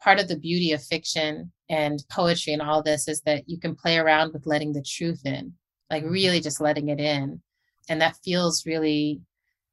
part of the beauty of fiction and poetry and all this is that you can play around with letting the truth in, like really just letting it in. And that feels really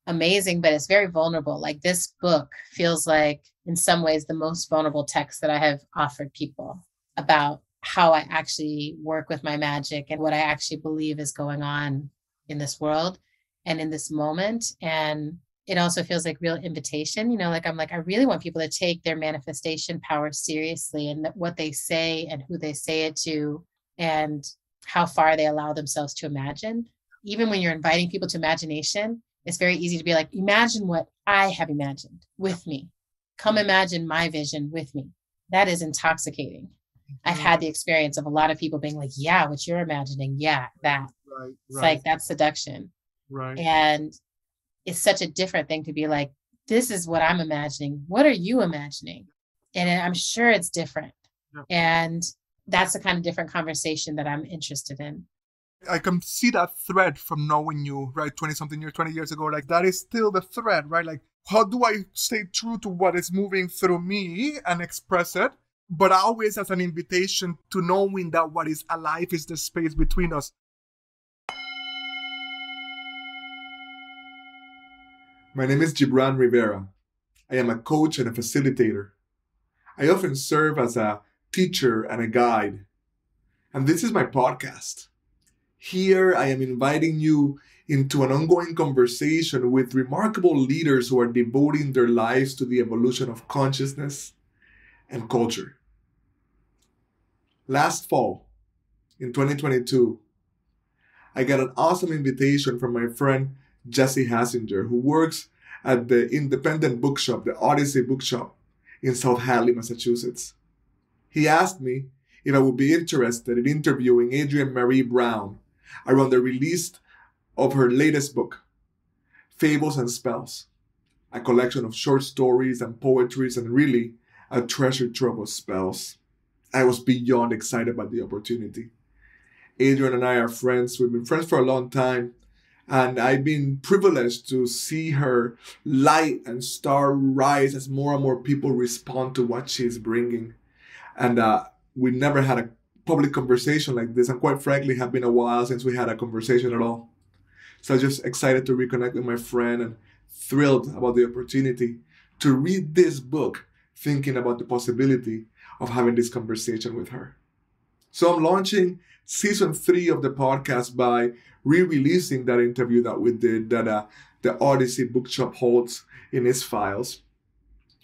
amazing, but it's very vulnerable. Like this book feels like in some ways the most vulnerable text that I have offered people about how I actually work with my magic and what I actually believe is going on in this world and in this moment. And it also feels like real invitation, like I'm like, I really want people to take their manifestation power seriously and that what they say and who they say it to and how far they allow themselves to imagine. Even when you're inviting people to imagination, it's very easy to be like, imagine what I have imagined with me. Come imagine my vision with me. That is intoxicating. I've had the experience of a lot of people being like, yeah, what you're imagining. Yeah, that. Right. It's like, that's seduction. Right. And it's such a different thing to be like, this is what I'm imagining. What are you imagining? And I'm sure it's different. Yeah. And that's the kind of different conversation that I'm interested in. I can see that thread from knowing you, right? 20 years ago. Like that is still the thread, right? Like, how do I stay true to what is moving through me and express it? But always as an invitation to knowing that what is alive is the space between us. My name is Gibran Rivera. I am a coach and a facilitator. I often serve as a teacher and a guide. And this is my podcast. Here I am inviting you into an ongoing conversation with remarkable leaders who are devoting their lives to the evolution of consciousness and culture. Last fall, in 2022, I got an awesome invitation from my friend Jesse Hassinger, who works at the independent bookshop, the Odyssey Bookshop in South Hadley, Massachusetts. He asked me if I would be interested in interviewing Adrienne Maree Brown around the release of her latest book, Fables and Spells, a collection of short stories and poetries and really a treasure trove of spells. I was beyond excited about the opportunity. Adrienne and I are friends. We've been friends for a long time. And I've been privileged to see her light and star rise as more and more people respond to what she's bringing. And we never had a public conversation like this. And quite frankly, have been a while since we had a conversation at all. So I'm just excited to reconnect with my friend and thrilled about the opportunity to read this book, thinking about the possibility of having this conversation with her. So I'm launching season 3 of the podcast by re-releasing that interview that we did that the Odyssey Bookshop holds in its files.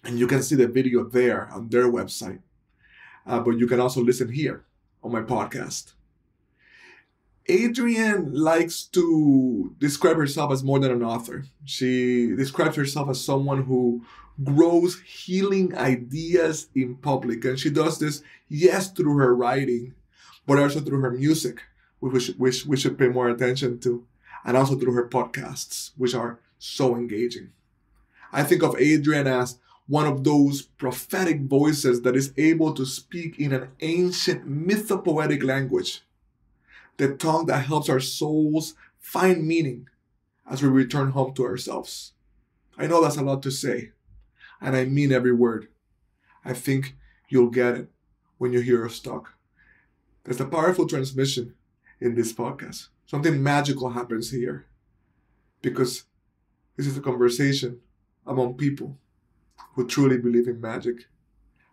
And you can see the video there on their website. But you can also listen here on my podcast. Adrienne likes to describe herself as more than an author. She describes herself as someone who grows healing ideas in public. And she does this, yes, through her writing, but also through her music, which we should pay more attention to, and also through her podcasts, which are so engaging. I think of Adrienne as one of those prophetic voices that is able to speak in an ancient mythopoetic language, the tongue that helps our souls find meaning as we return home to ourselves. I know that's a lot to say, and I mean every word. I think you'll get it when you hear us talk. There's a powerful transmission in this podcast. Something magical happens here because this is a conversation among people who truly believe in magic,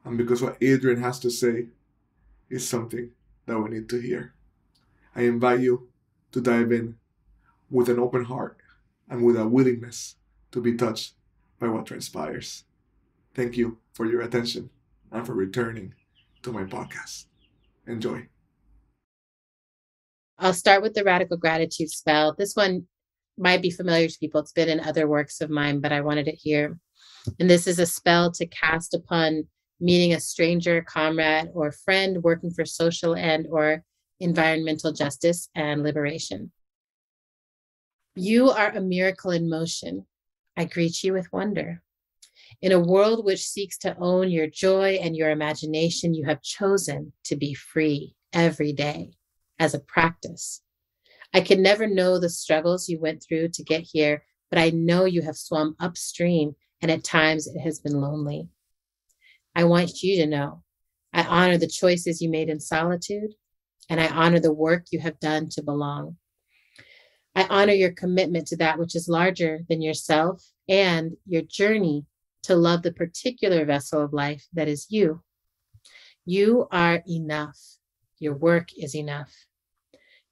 and because what Adrienne has to say is something that we need to hear. I invite you to dive in with an open heart and with a willingness to be touched by what transpires. Thank you for your attention and for returning to my podcast. Enjoy. I'll start with the radical gratitude spell. This one might be familiar to people. It's been in other works of mine, but I wanted it here. And this is a spell to cast upon meeting a stranger, comrade, or friend working for social and or environmental justice and liberation. You are a miracle in motion. I greet you with wonder. In a world which seeks to own your joy and your imagination, you have chosen to be free every day as a practice. I can never know the struggles you went through to get here, but I know you have swum upstream, and at times it has been lonely. I want you to know I honor the choices you made in solitude, and I honor the work you have done to belong. I honor your commitment to that which is larger than yourself and your journey to love the particular vessel of life that is you. You are enough. Your work is enough.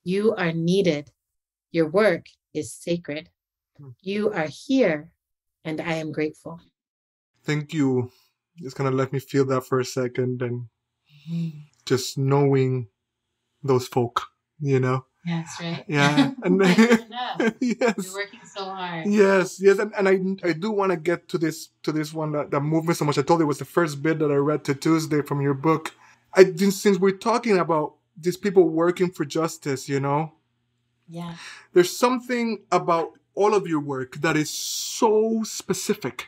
You are needed. Your work is sacred. You are here, and I am grateful. Thank you. Just kind of let me feel that for a second, and just knowing those folk, you know? Yes, right. Yeah. And yes. You're working so hard. Yes. And I do want to get to this one that moved me so much. I told you it was the first bit that I read to Tuesday from your book. Since we're talking about these people working for justice, you know? Yeah. There's something about all of your work that is so specific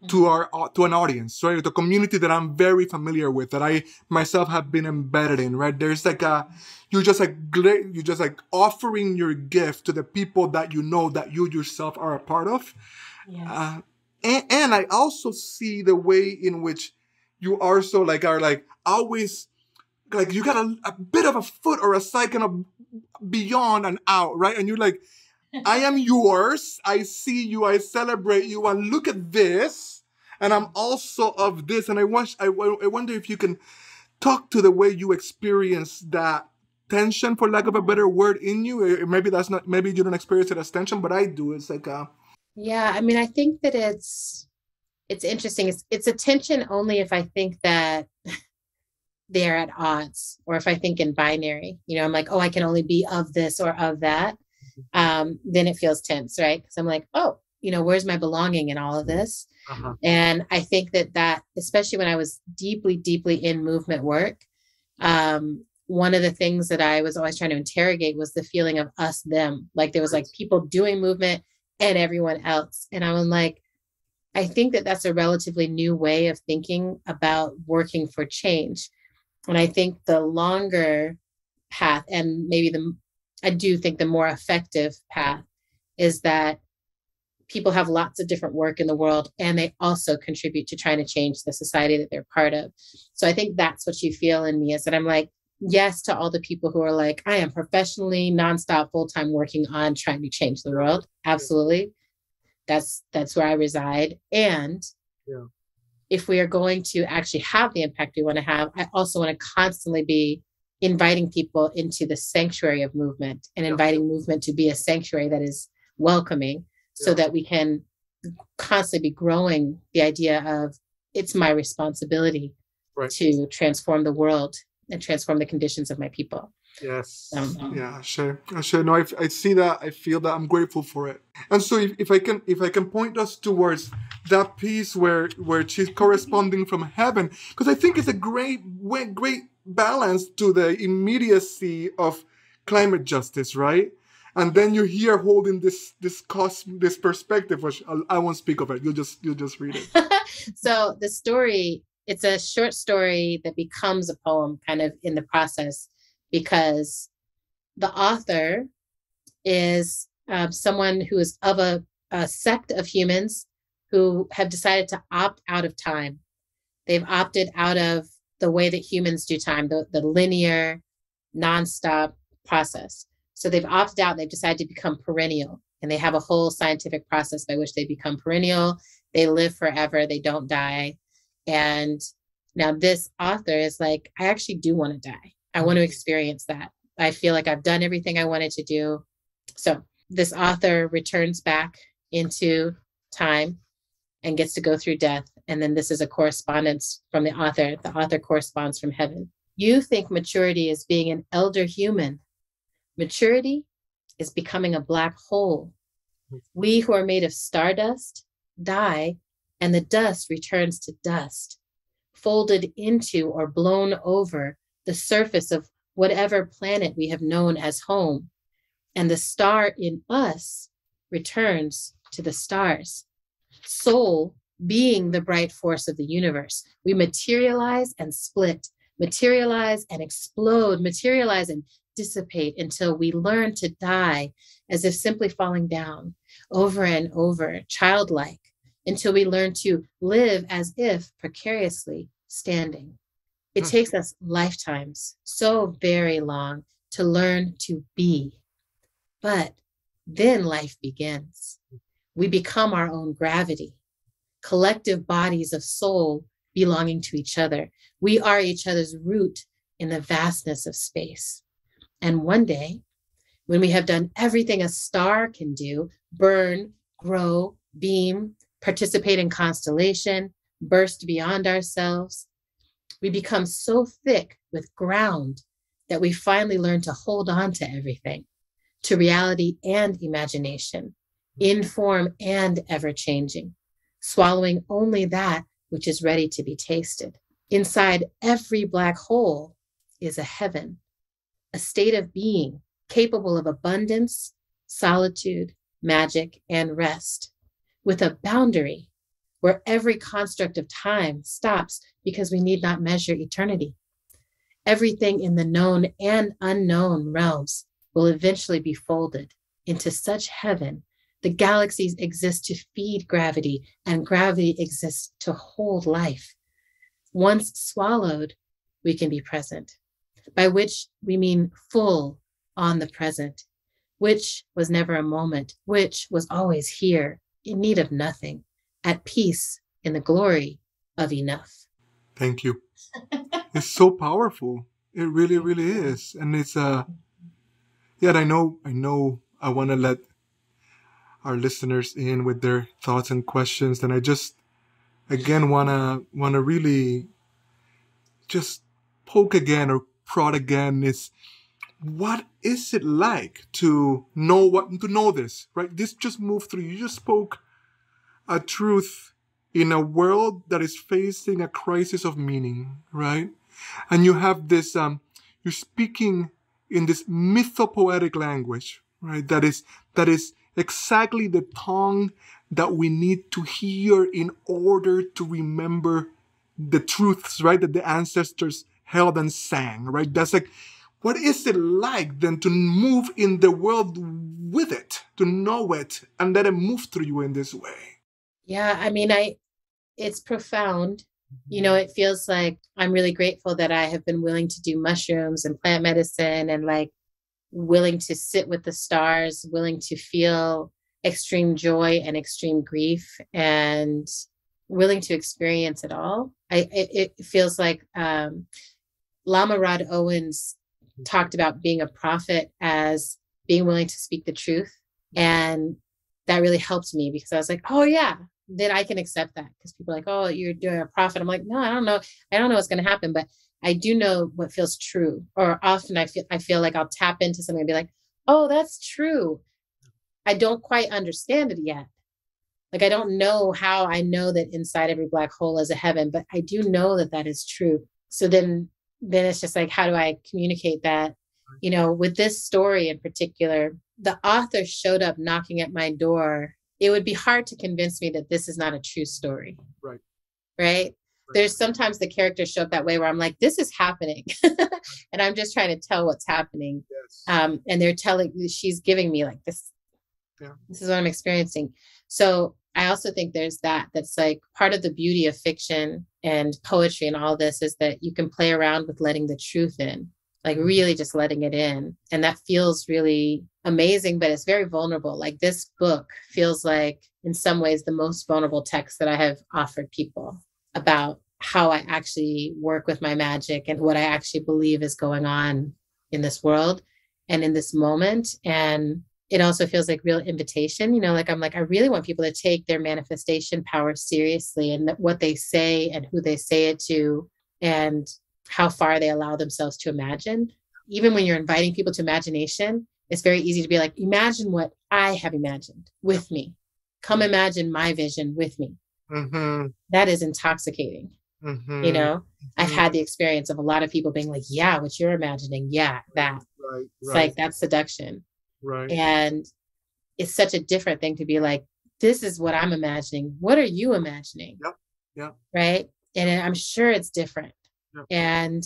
to an audience, right? The community that I'm very familiar with, that I myself have been embedded in, right? There's like you're just like offering your gift to the people that you know that you yourself are a part of. Yes. And I also see the way in which you also are always like you got a bit of a foot or a second of beyond and out, right? And you're like, I am yours. I see you. I celebrate you. And look at this. And I'm also of this. And I wonder if you can talk to the way you experience that tension, for lack of a better word, in you. Maybe you don't experience it as tension, but I do. It's like yeah. I mean, I think that it's interesting. It's a tension only if I think that they're at odds, or if I think in binary. You know, I'm like, oh, I can only be of this or of that. Then it feels tense, right? Because I'm like, oh, you know, where's my belonging in all of this? And I think that especially when I was deeply, deeply in movement work, one of the things that I was always trying to interrogate was the feeling of us, them. Like there was like people doing movement and everyone else. And I was like, I think that that's a relatively new way of thinking about working for change. And I think the longer path, and maybe I do think the more effective path, is that people have lots of different work in the world, and they also contribute to trying to change the society that they're part of. So I think that's what you feel in me, is that I'm like, yes to all the people who are like, I am professionally, nonstop, full-time working on trying to change the world. Absolutely. That's where I reside. And if we are going to actually have the impact we want to have, I also want to constantly be inviting people into the sanctuary of movement, and inviting movement to be a sanctuary that is welcoming, so that we can constantly be growing the idea of it's my responsibility to transform the world and transform the conditions of my people. Yes. Yeah, sure. No, I see that. I feel that. I'm grateful for it. And so if I can point us towards that piece where she's corresponding from heaven, because I think it's a great balance to the immediacy of climate justice, right? And then you're here holding this perspective, which I won't speak of it. You'll just read it. So the story, it's a short story that becomes a poem kind of in the process, because the author is someone who is of a sect of humans who have decided to opt out of time. They've opted out of the way that humans do time, the linear, nonstop process. So they've opted out, they've decided to become perennial, and they have a whole scientific process by which they become perennial. They live forever, they don't die. And now this author is like, I actually do want to die. I want to experience that. I feel like I've done everything I wanted to do. So this author returns back into time and gets to go through death. And then this is a correspondence from the author. The author corresponds from heaven. You think maturity is being an elder human. Maturity is becoming a black hole. We who are made of stardust die, and the dust returns to dust, folded into or blown over the surface of whatever planet we have known as home. And the star in us returns to the stars. Soul being the bright force of the universe. We materialize and split, materialize and explode, materialize and dissipate until we learn to die as if simply falling down over and over, childlike, until we learn to live as if precariously, standing. It takes us lifetimes, so very long, to learn to be. But then life begins. We become our own gravity, collective bodies of soul belonging to each other. We are each other's root in the vastness of space. And one day, when we have done everything a star can do, burn, grow, beam, participate in constellation, burst beyond ourselves, we become so thick with ground that we finally learn to hold on to everything, to reality and imagination, in form and ever-changing, swallowing only that which is ready to be tasted. Inside every black hole is a heaven, a state of being capable of abundance, solitude, magic, and rest, with a boundary where every construct of time stops because we need not measure eternity. Everything in the known and unknown realms will eventually be folded into such heaven. The galaxies exist to feed gravity, and gravity exists to hold life. Once swallowed, we can be present, by which we mean full on the present, which was never a moment, which was always here, in need of nothing, at peace in the glory of enough. Thank you. It's so powerful. It really, really is. And it's yeah, I know I want to let our listeners in with their thoughts and questions. And I just again wanna really just poke again or prod again is what is it like to know this, right? This just moved through. You just spoke a truth in a world that is facing a crisis of meaning, right? And you have this, you're speaking in this mythopoetic language, right? That is exactly the tongue that we need to hear in order to remember the truths, right? That the ancestors held and sang, right? That's like, what is it like then to move in the world with it, to know it, and let it move through you in this way? Yeah, I mean, it's profound. You know, it feels like I'm really grateful that I have been willing to do mushrooms and plant medicine and like willing to sit with the stars, willing to feel extreme joy and extreme grief and willing to experience it all. It feels like Lama Rod Owens talked about being a prophet as being willing to speak the truth. And that really helped me because I was like, oh yeah, then I can accept that. Because people are like, oh, you're doing a prophet. I'm like, no, I don't know. I don't know what's going to happen, but I do know what feels true. Or often I feel like I'll tap into something and be like, oh, that's true. I don't quite understand it yet. Like, I don't know how I know that inside every black hole is a heaven, but I do know that that is true. So then it's just like, how do I communicate that? You know, with this story in particular, the author showed up knocking at my door. It would be hard to convince me that this is not a true story. Right. Right. There's sometimes the characters show up that way where I'm like, this is happening. And I'm just trying to tell what's happening. Yes. And she's giving me like this. Yeah. This is what I'm experiencing. So I also think there's that's like part of the beauty of fiction and poetry and all this is that you can play around with letting the truth in, like really just letting it in. And that feels really amazing, but it's very vulnerable. Like this book feels like in some ways the most vulnerable text that I have offered people about how I actually work with my magic and what I actually believe is going on in this world and in this moment. And it also feels like real invitation, you know, like I'm like, I really want people to take their manifestation power seriously and what they say and who they say it to and how far they allow themselves to imagine. Even when you're inviting people to imagination, it's very easy to be like, imagine what I have imagined with me. Come imagine my vision with me. Mm-hmm. That is intoxicating. Mm-hmm. You know, mm-hmm. I've had the experience of a lot of people being like, yeah, what you're imagining. Yeah, that. Right, it's like, that's seduction. Right. And it's such a different thing to be like, this is what I'm imagining. What are you imagining? Yep. Yeah. Right. And I'm sure it's different. Yep. And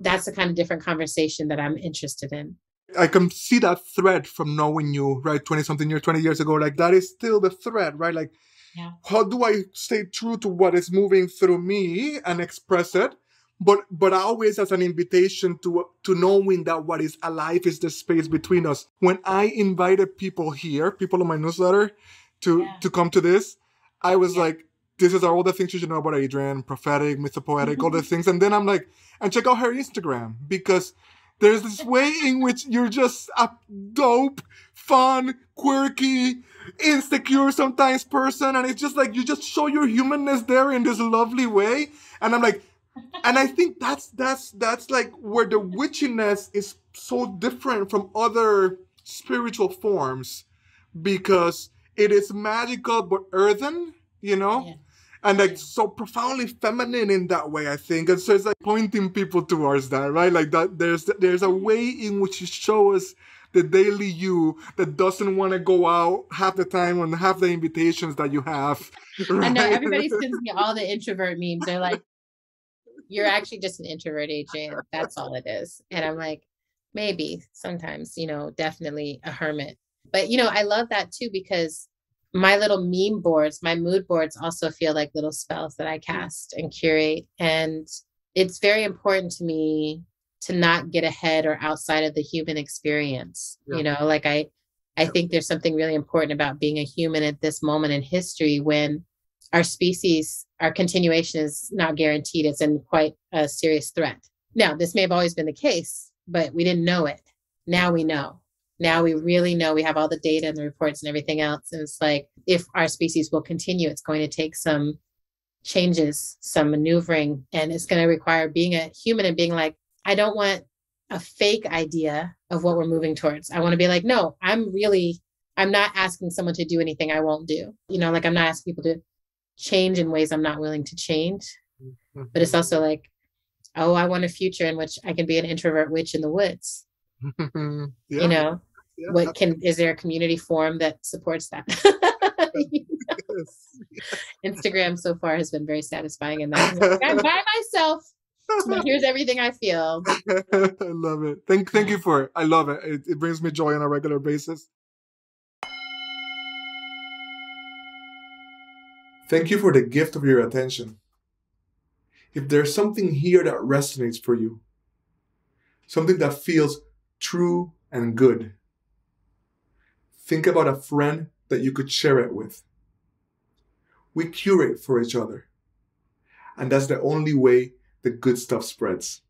that's the kind of different conversation that I'm interested in. I can see that thread from knowing you, right? 20 years ago, like that is still the thread, right? Like Yeah. How do I stay true to what is moving through me and express it? But always as an invitation to knowing that what is alive is the space between us. When I invited people here, people on my newsletter, to come to this, I was like, this is all the things you should know about Adrienne, prophetic, mythopoetic, all the things. And then I'm like, and check out her Instagram, because there's this way in which you're just a dope, fun, quirky, insecure sometimes person. And it's just like, you just show your humanness there in this lovely way. And I'm like, and I think that's like where the witchiness is so different from other spiritual forms, because it is magical but earthen, you know? Yeah. And like so profoundly feminine in that way, I think. And so it's like pointing people towards that, right? Like that there's a way in which you show us the daily you that doesn't want to go out half the time on half the invitations that you have. Right? I know everybody sends me all the introvert memes. They're like, you're actually just an introvert, Adrienne. That's all it is. And I'm like, maybe sometimes, definitely a hermit. But, I love that too, because my little meme boards, my mood boards also feel like little spells that I cast and curate. And it's very important to me to not get ahead or outside of the human experience. Yeah. Like I think there's something really important about being a human at this moment in history when our species, our continuation is not guaranteed. It's in quite a serious threat. Now, this may have always been the case, but we didn't know it. Now we know. Now we really know. We have all the data and the reports and everything else. And it's like, if our species will continue, it's going to take some changes, some maneuvering, and it's going to require being a human and being like, I don't want a fake idea of what we're moving towards. I want to be like, no, I'm not asking someone to do anything I won't do. Like I'm not asking people to change in ways I'm not willing to change. But it's also like, oh, I want a future in which I can be an introvert witch in the woods. Yeah. Is there a community forum that supports that? Yes. Instagram so far has been very satisfying in that. I'm by myself, but here's everything I feel. I love it. Thank you for it. I love it. It brings me joy on a regular basis. Thank you for the gift of your attention. If there's something here that resonates for you, something that feels true and good, think about a friend that you could share it with. We curate for each other. And that's the only way the good stuff spreads.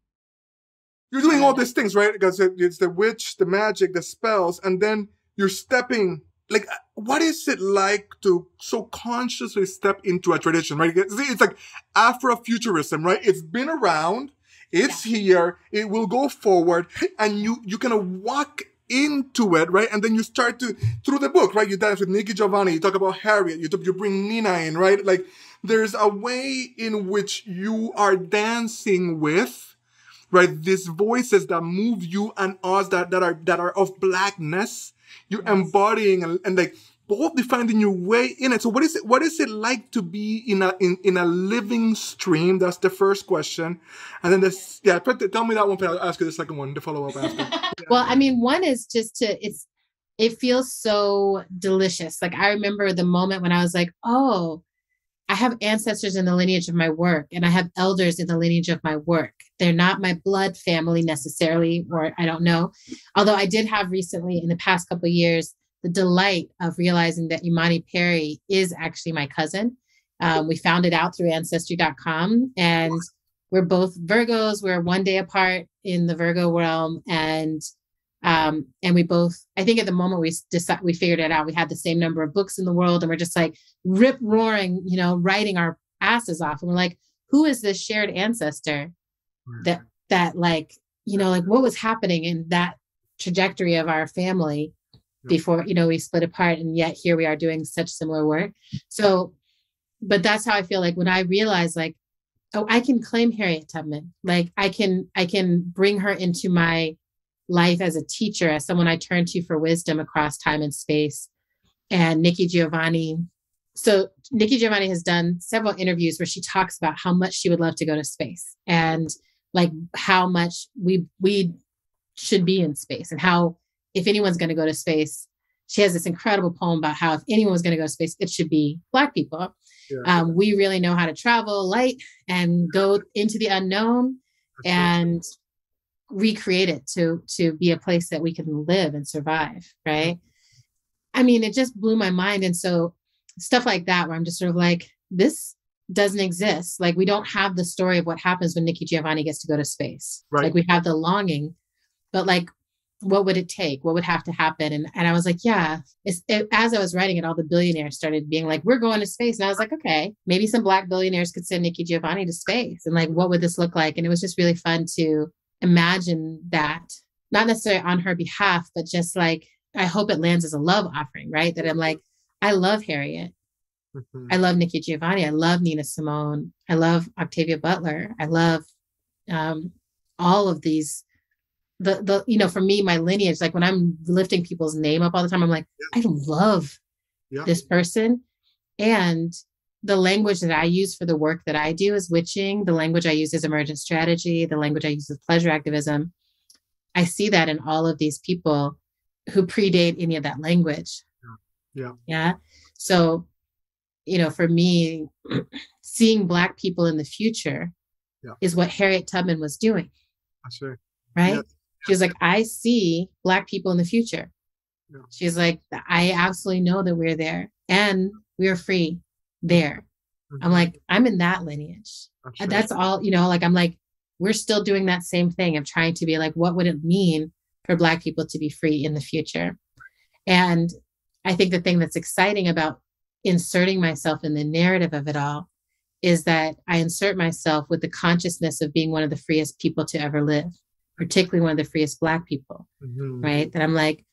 You're doing all these things, right? Because it's the witch, the magic, the spells, and then you're stepping. Like, what is it like to so consciously step into a tradition, right? It's like Afrofuturism, right? It's been around. It's here. It will go forward. And you kind of walk into it, right? And then you start through the book, right? You dance with Nikki Giovanni. You talk about Harriet. You bring Nina in, right? Like, there's a way in which you are dancing with, right? These voices that move you and us that are of Blackness. You're embodying and like boldly finding your way in it. So what is it like to be in a living stream? That's the first question. And then tell me that one, I'll ask you the second one to follow up after. Well, I mean, one is just it feels so delicious. Like I remember the moment when I was like, oh, I have ancestors in the lineage of my work and I have elders in the lineage of my work. They're not my blood family necessarily, or I don't know. Although I did have recently in the past couple of years, the delight of realizing that Imani Perry is actually my cousin. We found it out through ancestry.com and we're both Virgos. We're one day apart in the Virgo realm. And we both, I think at the moment we figured it out. We had the same number of books in the world and we're just like rip roaring, writing our asses off. And we're like, who is this shared ancestor that like, like what was happening in that trajectory of our family before, we split apart. And yet here we are doing such similar work. So, but that's how I feel like when I realize like, oh, I can claim Harriet Tubman. Like I can bring her into my life as a teacher, as someone I turn to for wisdom across time and space. And Nikki Giovanni. So Nikki Giovanni has done several interviews where she talks about how much she would love to go to space and like how much we should be in space and how if anyone's going to go to space, she has this incredible poem about how if anyone was going to go to space, it should be Black people. Yeah. We really know how to travel light and go into the unknown and recreate it to be a place that we can live and survive. Right. I mean, it just blew my mind. And so stuff like that, where I'm just sort of like, this doesn't exist. Like, we don't have the story of what happens when Nikki Giovanni gets to go to space. Right. Like, we have the longing, but like, what would it take? What would have to happen? And I was like, yeah, as I was writing it, all the billionaires started being like, we're going to space. And I was like, okay, maybe some Black billionaires could send Nikki Giovanni to space. And like, what would this look like? And it was just really fun to imagine that, not necessarily on her behalf, but just like, I hope it lands as a love offering, right? That I'm like, I love Harriet. I love Nikki Giovanni. I love Nina Simone. I love Octavia Butler. I love all of these. For me, my lineage, like when I'm lifting people's name up all the time, I'm like, I love this person. And the language that I use for the work that I do is witching. The language I use is emergent strategy. The language I use is pleasure activism. I see that in all of these people who predate any of that language. Yeah. So, for me, seeing Black people in the future is what Harriet Tubman was doing. Right? Yeah. She was like, I see Black people in the future. Yeah. She's like, I absolutely know that we're there and we're free there. I'm like, I'm in that lineage. That's all, like, I'm like, we're still doing that same thing of trying to be like, what would it mean for Black people to be free in the future? And I think the thing that's exciting about inserting myself in the narrative of it all is that I insert myself with the consciousness of being one of the freest people to ever live, particularly one of the freest Black people, right? That I'm like,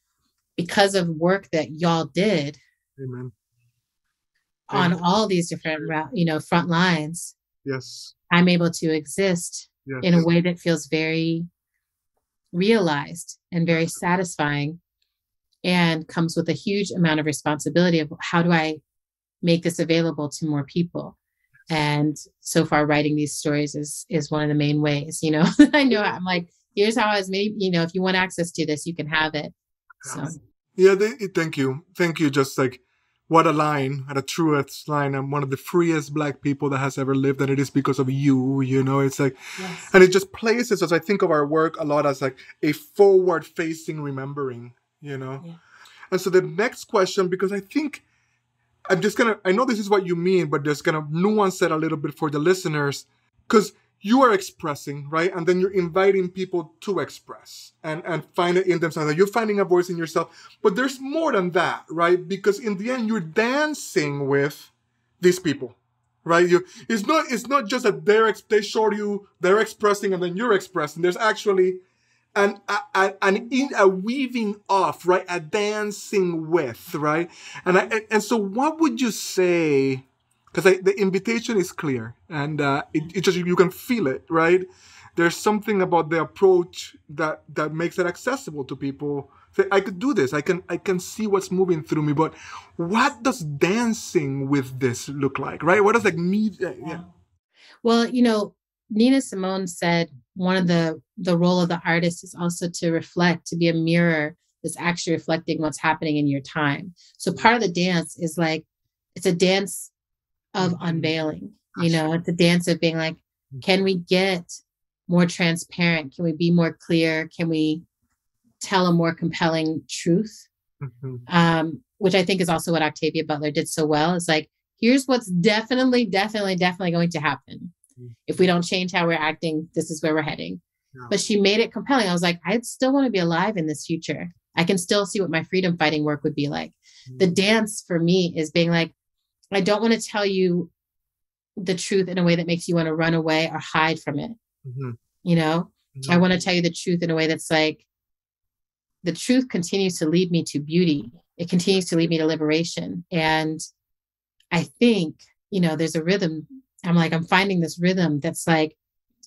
because of work that y'all did on all these different, front lines, I'm able to exist in a way that feels very realized and very satisfying, and comes with a huge amount of responsibility of how do I make this available to more people. And so far, writing these stories is one of the main ways, I know I'm like, here's how I was made, if you want access to this, you can have it. So. Yeah, thank you. Thank you. Just like, what a line, and a truest line. I'm one of the freest Black people that has ever lived, and it is because of you, it's like, and it just places us, I think of our work a lot as like a forward facing remembering, And so the next question, because I think I know this is what you mean, but just gonna nuance it a little bit for the listeners, because you are expressing, right? And then you're inviting people to express and find it in themselves. You're finding a voice in yourself. But there's more than that, right? Because in the end, you're dancing with these people, right? It's not just that they show you, they're expressing and then you're expressing. There's actually a weaving off, right? A dancing with, right? And so what would you say? Because the invitation is clear, and it just, you can feel it, right? There's something about the approach that makes it accessible to people. Say, I could do this. I can see what's moving through me. But what does dancing with this look like, right? What does like me? Yeah. Well, Nina Simone said one of the role of the artist is also to reflect, to be a mirror that's actually reflecting what's happening in your time. So part of the dance is like, it's a dance of unveiling, it's a dance of being like, can we get more transparent? Can we be more clear? Can we tell a more compelling truth? Which I think is also what Octavia Butler did so well. It's like, here's what's definitely going to happen. If we don't change how we're acting, this is where we're heading. But she made it compelling. I was like, I still want to be alive in this future. I can still see what my freedom fighting work would be like. The dance for me is being like, I don't want to tell you the truth in a way that makes you want to run away or hide from it. I want to tell you the truth in a way that's like, the truth continues to lead me to beauty. It continues to lead me to liberation. And I think, there's a rhythm. I'm finding this rhythm that's like,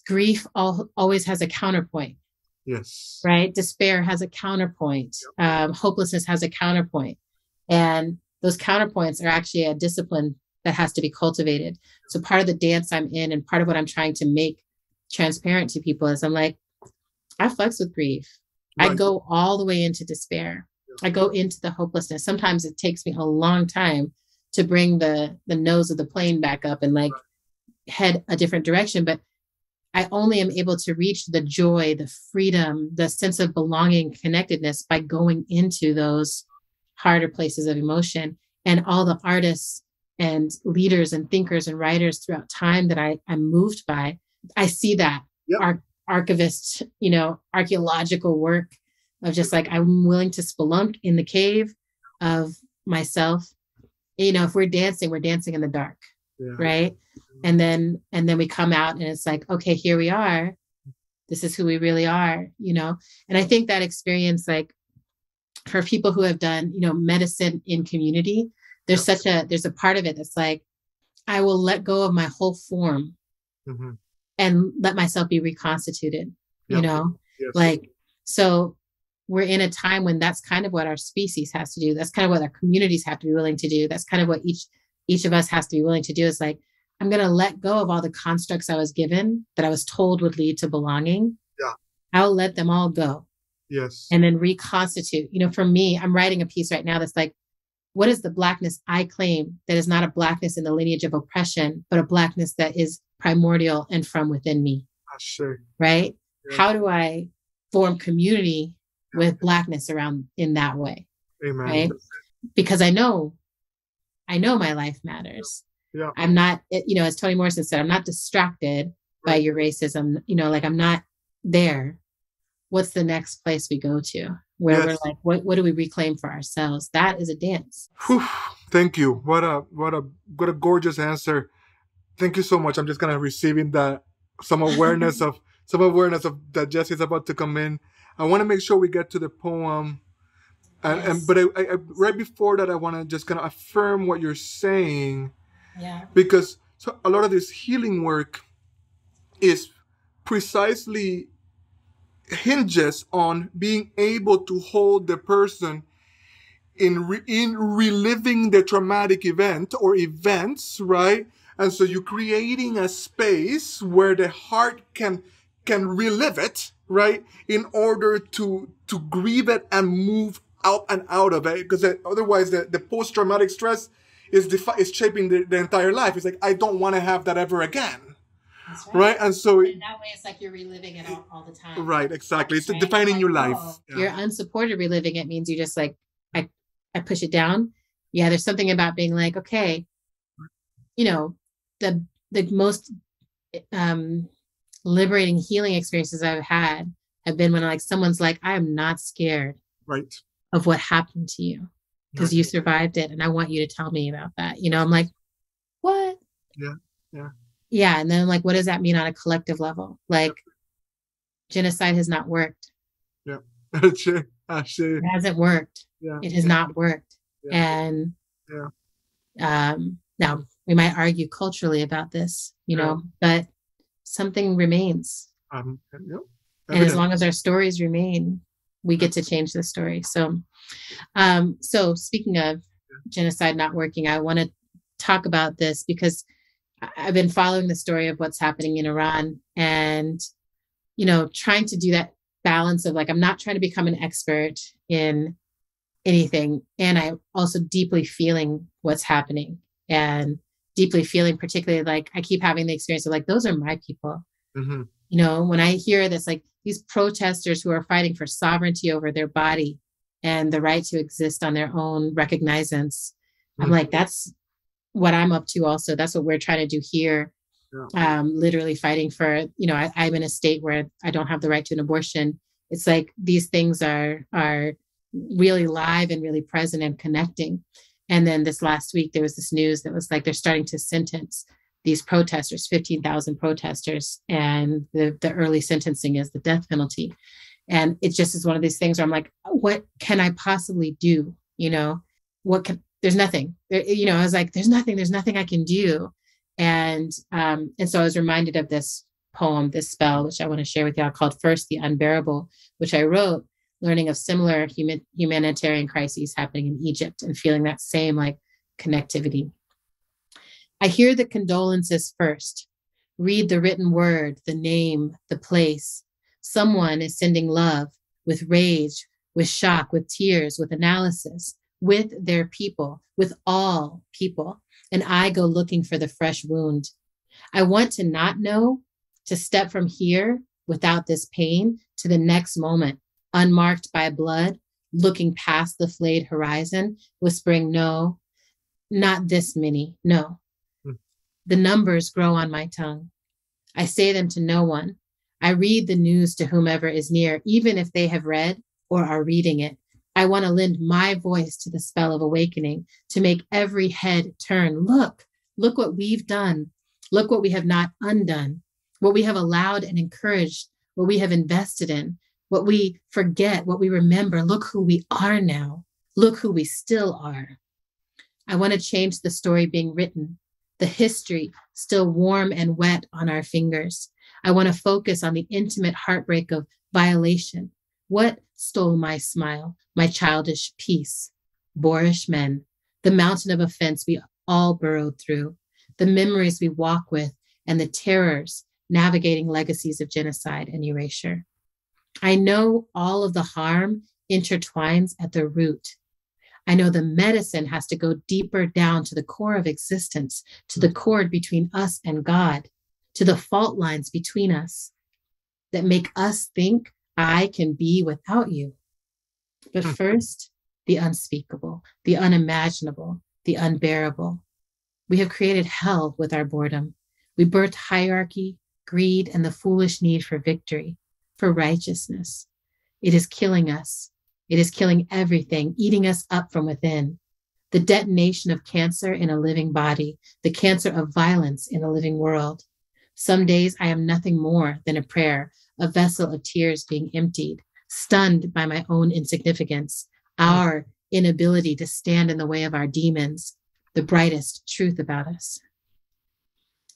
grief always has a counterpoint. Yes. Right? Despair has a counterpoint. Hopelessness has a counterpoint. And those counterpoints are actually a discipline that has to be cultivated. So part of the dance I'm in, and part of what I'm trying to make transparent to people, is I'm like, I flex with grief. Right. I go all the way into despair. I go into the hopelessness. Sometimes it takes me a long time to bring the nose of the plane back up and like head a different direction. But I only am able to reach the joy, the freedom, the sense of belonging, connectedness by going into those harder places of emotion. And all the artists and leaders and thinkers and writers throughout time that I'm moved by, I see that archivist, archaeological work of just like, I'm willing to spelunk in the cave of myself. If we're dancing in the dark, right? And then we come out and it's like, okay, here we are. This is who we really are, And I think that experience, like for people who have done, medicine in community, there's a part of it that's like, I will let go of my whole form and let myself be reconstituted, like, so we're in a time when that's kind of what our species has to do. That's kind of what our communities have to be willing to do. That's kind of what each of us has to be willing to do, is like, I'm going to let go of all the constructs I was given that I was told would lead to belonging. Yeah. I'll let them all go. Yes. And then reconstitute. For me, I'm writing a piece right now that's like, what is the Blackness I claim that is not a Blackness in the lineage of oppression, but a Blackness that is primordial and from within me? Sure. Right? Yeah. How do I form community with Blackness around in that way? Amen. Right? Because I know my life matters. Yeah. I'm not, as Toni Morrison said, I'm not distracted by your racism. Like I'm not there. What's the next place we go to where we're like, what do we reclaim for ourselves? That is a dance. Whew. Thank you. What a gorgeous answer. Thank you so much. I'm just kind of receiving that some awareness of that Jesse is about to come in. I want to make sure we get to the poem. But I right before that, I want to just kind of affirm what you're saying. Yeah. Because so a lot of this healing work is precisely hinges on being able to hold the person in reliving the traumatic event or events, right? And so you're creating a space where the heart can relive it, right? In order to grieve it and move out and out of it, because otherwise the post-traumatic stress is shaping the entire life. It's like, I don't want to have that ever again. That's right. And so in that way, it's like you're reliving it all the time. Right, exactly. It's defining your life. You're unsupported reliving it means you just like, I push it down. Yeah, there's something about being like, okay, the most liberating healing experiences I've had have been when like someone's like, I am not scared of what happened to you because you survived it, and I want you to tell me about that. I'm like, what? Yeah. And then like, what does that mean on a collective level? Like, genocide has not worked. Yeah. It hasn't worked. Yeah. It has not worked. Yeah. And now we might argue culturally about this, but something remains. And as long as our stories remain, we get to change the story. So speaking of genocide not working, I want to talk about this because I've been following the story of what's happening in Iran and, trying to do that balance of like, I'm not trying to become an expert in anything. And I'm also deeply feeling what's happening and deeply feeling particularly like I keep having the experience of like, those are my people. Mm-hmm. When I hear this, like these protesters who are fighting for sovereignty over their body and the right to exist on their own recognizance, I'm like, that's what I'm up to also. That's what we're trying to do here. Literally fighting for, I'm in a state where I don't have the right to an abortion. It's like these things are really live and really present and connecting. And then this last week, there was this news that was like, they're starting to sentence these protesters, 15,000 protesters. And the early sentencing is the death penalty. And it just is one of these things where I'm like, what can I possibly do? There's nothing, I was like, there's nothing I can do. And so I was reminded of this poem, this spell, which I want to share with y'all called First the Unbearable, which I wrote learning of similar humanitarian crises happening in Egypt and feeling that same like connectivity. I hear the condolences first, read the written word, the name, the place. Someone is sending love with rage with shock, with tears, with analysis, with their people, with all people. And I go looking for the fresh wound. I want to not know, to step from here without this pain to the next moment, unmarked by blood, looking past the flayed horizon, whispering, no, not this many, no. The numbers grow on my tongue. I say them to no one. I read the news to whomever is near, even if they have read or are reading it. I want to lend my voice to the spell of awakening, to make every head turn. Look what we've done. Look what we have not undone, what we have allowed and encouraged, what we have invested in, what we forget, what we remember. Look who we are now. Look who we still are. I want to change the story being written, the history still warm and wet on our fingers. I want to focus on the intimate heartbreak of violation. What stole my smile, my childish peace? Boorish men, the mountain of offense we all burrowed through, the memories we walk with, and the terrors navigating legacies of genocide and erasure. I know all of the harm intertwines at the root. I know the medicine has to go deeper down to the core of existence, to the cord between us and God, to the fault lines between us that make us think I can be without you. But first, the unspeakable, the unimaginable, the unbearable. We have created hell with our boredom. We birthed hierarchy, greed, and the foolish need for victory, for righteousness. It is killing us. It is killing everything, eating us up from within. The detonation of cancer in a living body, the cancer of violence in a living world. Some days I am nothing more than a prayer, a vessel of tears being emptied, stunned by my own insignificance, our inability to stand in the way of our demons, the brightest truth about us.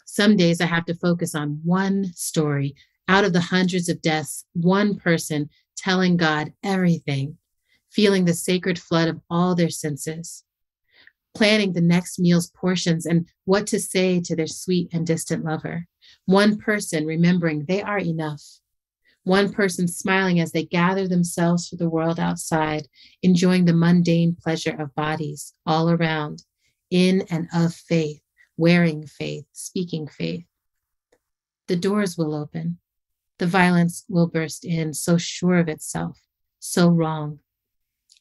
Some days I have to focus on one story, out of the hundreds of deaths, one person telling God everything, feeling the sacred flood of all their senses, planning the next meal's portions and what to say to their sweet and distant lover. One person remembering they are enough. One person smiling as they gather themselves for the world outside, enjoying the mundane pleasure of bodies all around, in and of faith, wearing faith, speaking faith. The doors will open. The violence will burst in, so sure of itself, so wrong.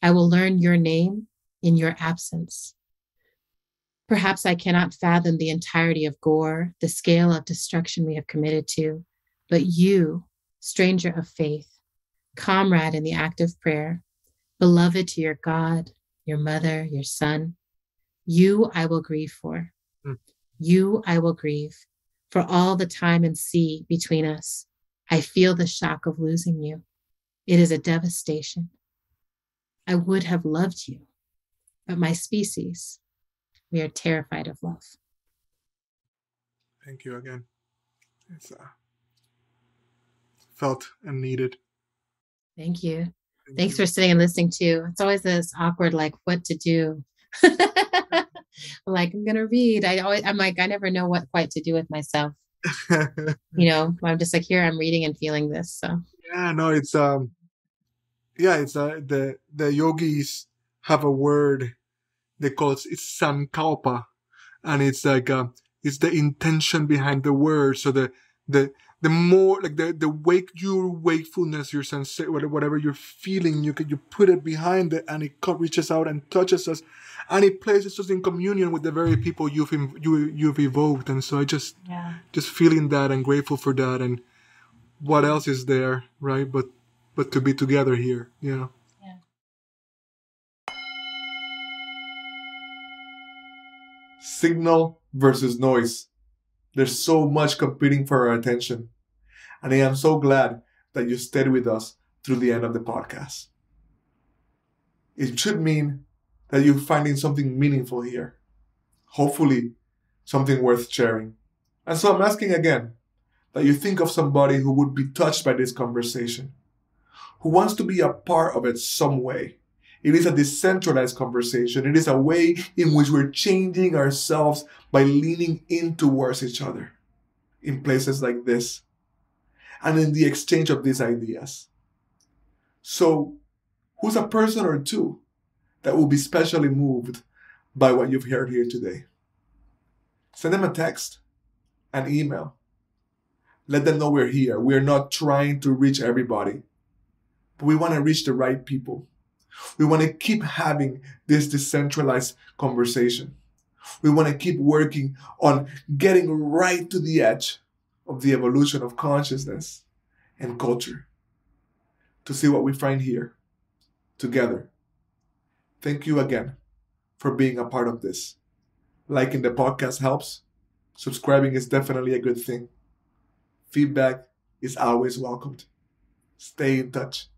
I will learn your name in your absence. Perhaps I cannot fathom the entirety of gore, the scale of destruction we have committed to, but you, stranger of faith, comrade in the act of prayer, beloved to your God, your mother, your son, you I will grieve for. You I will grieve for all the time and sea between us. I feel the shock of losing you. It is a devastation. I would have loved you, but my species, we are terrified of love. Thank you again. It's felt and needed. Thank you. Thanks for sitting and listening too. It's always this awkward, like, what to do. I'm like, I'm gonna read. I'm like, I never know what quite to do with myself. You know, I'm just like, here, I'm reading and feeling this. So yeah, no, it's the yogis have a word they call it's sankalpa, and it's like it's the intention behind the word. So the more like the your wakefulness, your sense, whatever you're feeling, you put it behind it, and it reaches out and touches us, and it places us in communion with the very people you've evoked. And so I just feeling that and grateful for that. And what else is there, right? But to be together here, you know. Yeah. Signal versus noise. There's so much competing for our attention. And I am so glad that you stayed with us through the end of the podcast. It should mean that you're finding something meaningful here. Hopefully, something worth sharing. And so I'm asking again that you think of somebody who would be touched by this conversation, who wants to be a part of it some way. It is a decentralized conversation. It is a way in which we're changing ourselves by leaning in towards each other in places like this and in the exchange of these ideas. So Who's a person or two that will be specially moved by what you've heard here today? Send them a text, an email. Let them know we're here. We're not trying to reach everybody, but we want to reach the right people. We want to keep having this decentralized conversation. We want to keep working on getting right to the edge of the evolution of consciousness and culture to see what we find here together. Thank you again for being a part of this. Liking the podcast helps. Subscribing is definitely a good thing. Feedback is always welcomed. Stay in touch.